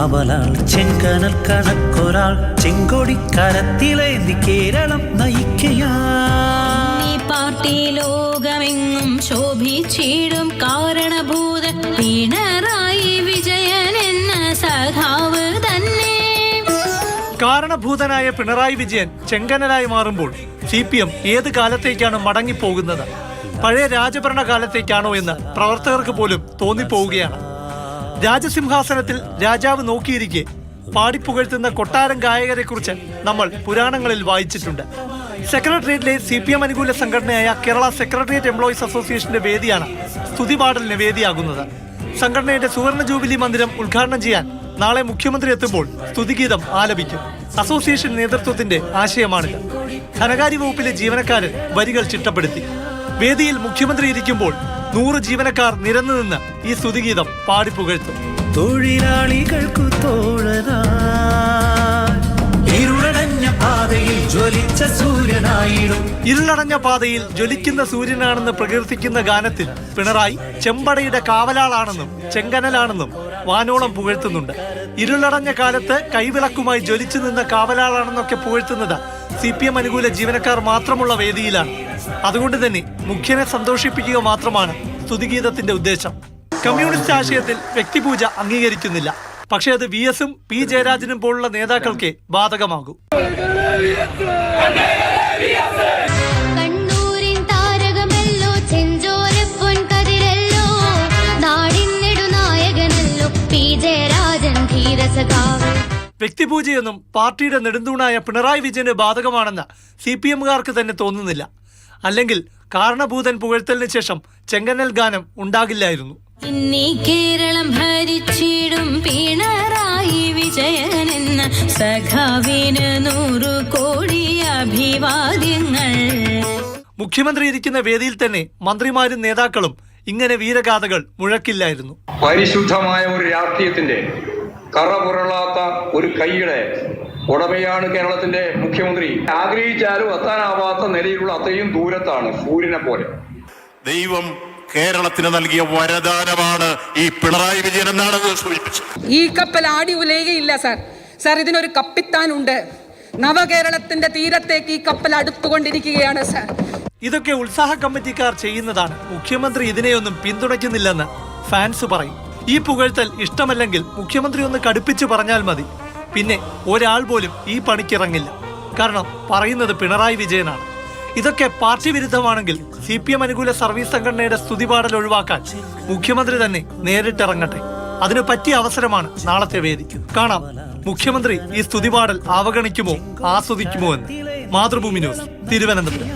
കാവലാൾ ചെങ്കനൽ കണക്കൊരാൾ ചെങ്കൊടിക്കരത്തിലേന്തി Keralam നയിക്കയായി party ലോകമെങ്ങും ശോഭിച്ചിടും കാരണഭൂത പിണറായി വിജയൻ എന്ന സഖാവ് തന്നെ. കാരണഭൂതനായ പിണറായി വിജയൻ ചെങ്കനലായി മാറുമ്പോൾ CPM ഏത് കാലത്തേക്കാണ് മടങ്ങിപ്പോകുന്നത്? പഴയ രാജഭരണ കാലത്തേക്കാണോ എന്ന് പ്രവർത്തകർക്ക് പോലും തോന്നിപ്പോവുകയാണ്. രാജസിംഹാസനത്തിൽ രാജാവ് നോക്കിയിരിക്കെ പാടിപ്പുകഴ്ത്തുന്ന കൊട്ടാരം ഗായകരെ കുറിച്ച് നമ്മൾ പുരാണങ്ങളിൽ വായിച്ചിട്ടുണ്ട്. സെക്രട്ടേറിയറ്റിലെ CPM അനുകൂല സംഘടനയായ കേരള സെക്രട്ടേറിയറ്റ് എംപ്ലോയീസ് അസോസിയേഷന്റെ വേദിയാണ് സ്തുതിപാടലിന് വേദിയാകുന്നത്. സംഘടനയുടെ സുവർണ ജൂബിലി മന്ദിരം ഉദ്ഘാടനം ചെയ്യാൻ നാളെ മുഖ്യമന്ത്രി എത്തുമ്പോൾ സ്തുതിഗീതം ആലപിക്കും. അസോസിയേഷൻ നേതൃത്വത്തിന്റെ ആശയമാണിത്. ധനകാര്യ വകുപ്പിലെ ജീവനക്കാരൻ വരികൾ ചിട്ടപ്പെടുത്തി. വേദിയിൽ മുഖ്യമന്ത്രി ഇരിക്കുമ്പോൾ 100 ജീവനക്കാർ നിരന്നുനിന്ന് ഈ സ്തുതിഗീതം പാടിപ്പുകഴ്ത്തും. തൊഴിലാളികൾക്കു ഇരുളടഞ്ഞ പാതയിൽ ജ്വലിച്ച സൂര്യനായിടും. ഇരുളടഞ്ഞ പാതയിൽ ജ്വലിക്കുന്ന സൂര്യനാണെന്ന് പ്രകീർത്തിക്കുന്ന ഗാനത്തിൽ പിണറായി ചെമ്പടയുടെ കാവലാളാണെന്നും ചെങ്കനലാണെന്നും വാനോളം പുകഴ്ത്തുന്നുണ്ട്. ഇരുളടഞ്ഞ കാലത്ത് കൈവിളക്കുമായി ജ്വലിച്ചു നിന്ന കാവലാളാണെന്നൊക്കെ പുകഴ്ത്തുന്നത് CPM അനുകൂല ജീവനക്കാർ മാത്രമുള്ള വേദിയിലാണ്. അതുകൊണ്ട് തന്നെ മുഖ്യനെ സന്തോഷിപ്പിക്കുക മാത്രമാണ് സ്തുതിഗീതത്തിന്റെ ഉദ്ദേശം. കമ്മ്യൂണിസ്റ്റ് ആശയത്തിൽ വ്യക്തിപൂജ അംഗീകരിക്കുന്നില്ല. പക്ഷേ അത് VS-ഉം P ജയരാജനും പോലുള്ള നേതാക്കൾക്ക് ബാധകമാകും. വ്യക്തിപൂജയൊന്നും പാർട്ടിയുടെ നെടുന്തൂണായ പിണറായി വിജയന് ബാധകമാണെന്ന് CPM-കാർക്ക് തന്നെ തോന്നുന്നില്ല. അല്ലെങ്കിൽ കാരണഭൂതൻ പുകഴ്ത്തലിന് ശേഷം ചെങ്കനൽ ഗാനം ഉണ്ടാകില്ലായിരുന്നു. കേരളം ഭരിച്ചിടും പിണറായി വിജയൻ എന്ന സഖാവിന് 100 കോടി അഭിവാദ്യങ്ങൾ. മുഖ്യമന്ത്രി ഇരിക്കുന്ന വേദിയിൽ തന്നെ മന്ത്രിമാരും നേതാക്കളും ഇങ്ങനെ വീരഗാഥകൾ മുഴക്കില്ലായിരുന്നു. പരിശുദ്ധമായ ഒരു രാഷ്ട്രീയത്തിന്റെ കറപുരളാത്ത ഒരു കൈയുടെ ഉടമയാണ് കേരളത്തിന്റെ മുഖ്യമന്ത്രി. ആഗ്രഹിച്ചാലും എത്താനാവാത്ത നിലയിലുള്ള അത്രയും ദൂരത്താണ് സൂര്യനെ പോലെ. ദൈവം കേരളത്തിന് നൽകിയ വരദാനമാണ് ഈ പിണറായി വിജയൻ എന്നാണ് സൂചിപ്പിച്ചത്. ഈ കപ്പൽ ആടി ഉലയുകയില്ല സാർ. ഇതിനൊരു കപ്പിത്താനുണ്ട്. നവകേരളത്തിന്റെ തീരത്തേക്ക് ഈ കപ്പൽ അടുത്തുകൊണ്ടിരിക്കുകയാണ് സാർ. ഇതൊക്കെ ഉത്സാഹ കമ്മിറ്റിക്കാർ ചെയ്യുന്നതാണ്. മുഖ്യമന്ത്രി ഇതിനെയൊന്നും പിന്തുണയ്ക്കുന്നില്ലെന്ന് ഫാൻസ് പറയും. ഈ പുകഴ്ത്തൽ ഇഷ്ടമല്ലെങ്കിൽ മുഖ്യമന്ത്രി ഒന്ന് കടുപ്പിച്ച് പറഞ്ഞാൽ മതി. പിന്നെ ഒരാൾ പോലും ഈ പണിക്കിറങ്ങില്ല. കാരണം പറയുന്നത് പിണറായി വിജയനാണ്. ഇതൊക്കെ പാർട്ടി വിരുദ്ധമാണെങ്കിൽ CPM അനുകൂല സർവീസ് സംഘടനയുടെ സ്തുതിപാടൽ ഒഴിവാക്കാൻ മുഖ്യമന്ത്രി തന്നെ നേരിട്ടിറങ്ങട്ടെ. അതിന് പറ്റിയ അവസരമാണ് നാളത്തെ വേദി. കാണാം മുഖ്യമന്ത്രി ഈ സ്തുതിപാടൽ അവഗണിക്കുമോ ആസ്വദിക്കുമോ എന്ന്. മാതൃഭൂമി ന്യൂസ്, തിരുവനന്തപുരം.